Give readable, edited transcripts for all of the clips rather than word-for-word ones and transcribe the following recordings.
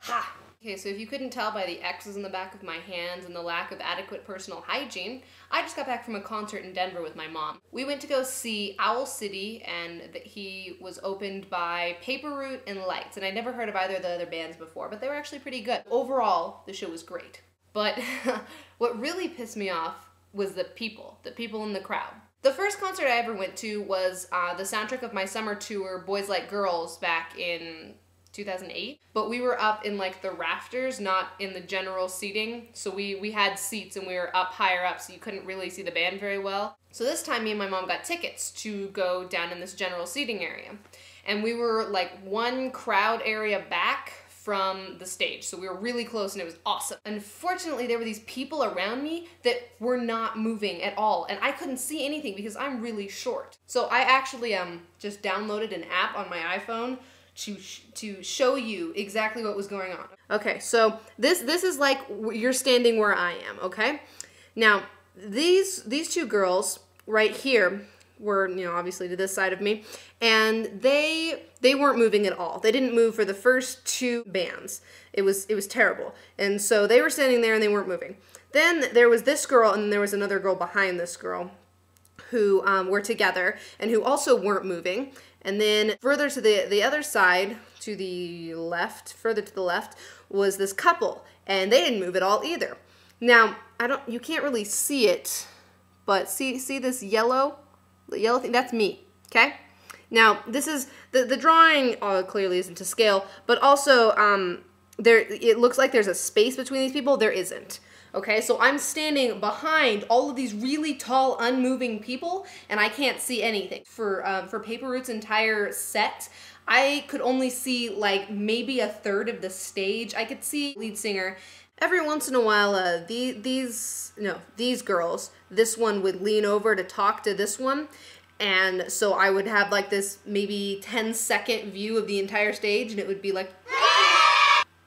Ha! Okay, so if you couldn't tell by the X's in the back of my hands and the lack of adequate personal hygiene, I just got back from a concert in Denver with my mom. We went to go see Owl City, and he was opened by Paper Route and Lights, and I'd never heard of either of the other bands before, but they were actually pretty good. Overall, the show was great. But what really pissed me off was the people in the crowd. The first concert I ever went to was the soundtrack of my summer tour, Boys Like Girls, back in 2008, but we were up in like the rafters, not in the general seating, so we had seats and we were up higher up, so you couldn't really see the band very well. So this time me and my mom got tickets to go down in this general seating area, and we were like one crowd area back from the stage, so we were really close and it was awesome. Unfortunately, there were these people around me that were not moving at all, and I couldn't see anything because I'm really short. So I actually just downloaded an app on my iPhone to show you exactly what was going on. Okay, so this is like you're standing where I am, okay? Now, these two girls right here were, you know, obviously to this side of me, and they weren't moving at all. They didn't move for the first two bands. It was terrible. And so they were standing there and they weren't moving. Then there was this girl and there was another girl behind this girl who were together and who also weren't moving. And then further to the other side, to the left, further to the left, was this couple, and they didn't move at all either. Now, you can't really see it, but see this yellow, the yellow thing, that's me, okay? Now, this is, the drawing clearly isn't to scale, but also, it looks like there's a space between these people. There isn't. Okay, so I'm standing behind all of these really tall, unmoving people, and I can't see anything. For Paper Route's entire set, I could only see like maybe a third of the stage. I could see lead singer. Every once in a while, these girls, this one would lean over to talk to this one, and so I would have like this maybe 10-second view of the entire stage, and it would be like,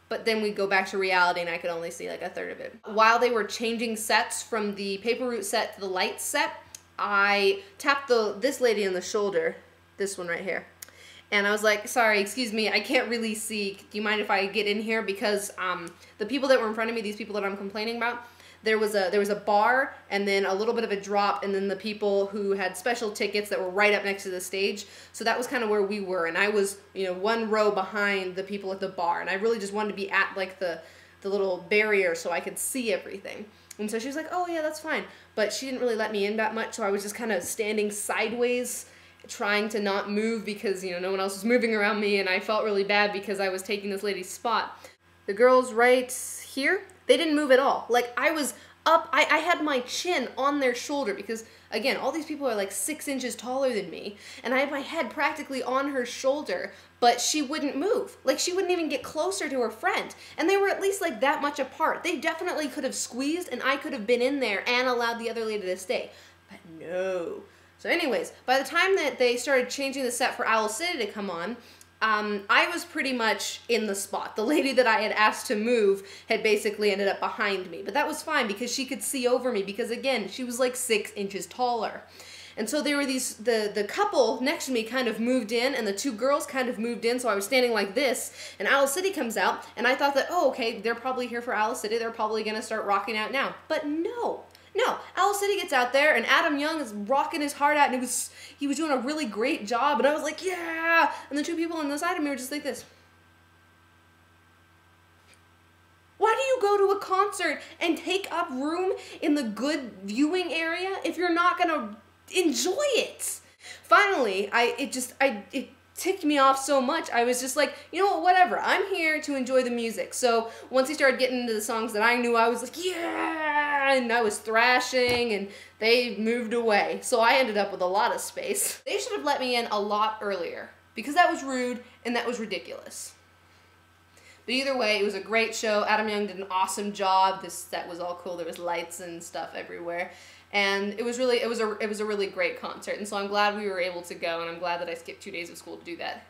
but then we'd go back to reality and I could only see like a third of it. While they were changing sets from the Paper Route set to the Lights set, I tapped this lady on the shoulder, this one right here. And I was like, sorry, excuse me, I can't really see. Do you mind if I get in here? Because the people that were in front of me, these people that I'm complaining about, there was a bar and then a little bit of a drop, and then the people who had special tickets that were right up next to the stage. So that was kind of where we were, and I was, you know, one row behind the people at the bar, and I really just wanted to be at like the little barrier so I could see everything. And so she was like, oh yeah, that's fine. But she didn't really let me in that much, so I was just kind of standing sideways, trying to not move because, you know, no one else was moving around me, and I felt really bad because I was taking this lady's spot. The girls right here, they didn't move at all. Like, I was up, I had my chin on their shoulder because, again, all these people are like 6 inches taller than me, and I had my head practically on her shoulder, but she wouldn't move. Like, she wouldn't even get closer to her friend. And they were at least like that much apart. They definitely could have squeezed, and I could have been in there and allowed the other lady to stay. But no. So anyways, by the time that they started changing the set for Owl City to come on, I was pretty much in the spot. The lady that I had asked to move had basically ended up behind me, but that was fine because she could see over me because, again, she was like 6 inches taller. And so there were the couple next to me kind of moved in, and the two girls kind of moved in, so I was standing like this, and Owl City comes out, and I thought that, oh, okay, they're probably here for Owl City, they're probably gonna start rocking out now. But no. No, Owl City gets out there, and Adam Young is rocking his heart out, and he was doing a really great job, and I was like, yeah! And the two people on the side of me were just like this. Why do you go to a concert and take up room in the good viewing area if you're not gonna enjoy it? Finally, it ticked me off so much, I was just like, you know what, whatever, I'm here to enjoy the music. So once he started getting into the songs that I knew, I was like, yeah, and I was thrashing, and they moved away. So I ended up with a lot of space. They should have let me in a lot earlier, because that was rude, and that was ridiculous. But either way, it was a great show. Adam Young did an awesome job. This set was all cool. There was lights and stuff everywhere. And it was a really great concert, and so I'm glad we were able to go, and I'm glad that I skipped 2 days of school to do that.